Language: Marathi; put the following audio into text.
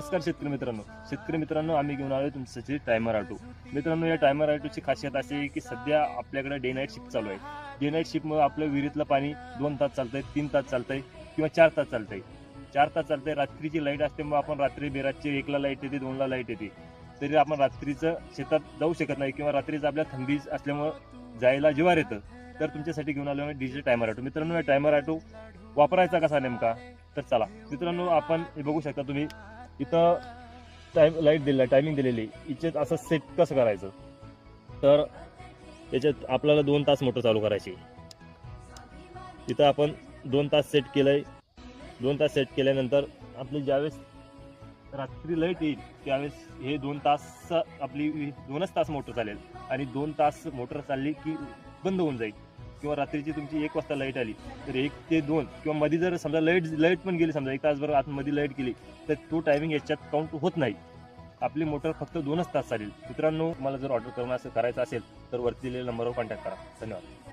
नमस्कार शेतकरी मित्रांनो आम्ही घेऊन आलो तुमच्यासाठी टायमर ऑटो. मित्रांनो, या टायमर ऑटोची खासियत अशी आहे की सध्या आपल्याकडे डे नाईट शिफ्ट चालू आहे. डे नाईट शिफ्टमुळे आपलं विहिरीतलं पाणी 2 तास चालतंय, 3 तास चालतंय किंवा 4 तास चालतंय. 4 तास चालतंय. रात्रीची लाईट असते, मग आपण रात्री बेरातची 1ला लाईट येते, 2ला लाईट येते, तरी आपण रात्रीचं शेतात जाऊ शकत नाही किंवा रात्रीचं आपल्या थंडी असल्यामुळं जायला जिवार येतं. तर तुमच्यासाठी घेऊन आलो डिजिटल टायमर ऑटो. मित्रांनो, या टायमर ऑटो वापरायचा कसा नेमका, तर चला मित्रांनो, आपण हे बघू शकता तुम्ही इथं लाईट दिलेला, टायमिंग दिलेली, इथेच असं सेट कसं करायचं. तर याच्यात आपल्याला 2 तास मोटर चालू करायची. इथं आपण 2 तास सेट केलंय. 2 तास सेट केल्यानंतर आपली ज्यावेळेस रात्री लाईट येईल त्यावेळेस हे 2 तास आपली 2च तास मोटर चालेल आणि 2 तास मोटर चालली की बंद होऊन जाईल. किंवा रात्रीची तुमची 1 वाजता लाईट आली तर 1 ते 2 किंवा मध्ये जर समजा लाईट पण गेली, समजा 1 तासभर आतमध्ये लाईट गेली, तर तो टायमिंग याच्यात काउंट होत नाही. आपली मोटर फक्त 2च तास चालेल. मित्रांनो, मला जर ऑर्डर करायचं असेल तर वरती दिलेल्या नंबरवर कॉन्टॅक्ट करा. धन्यवाद.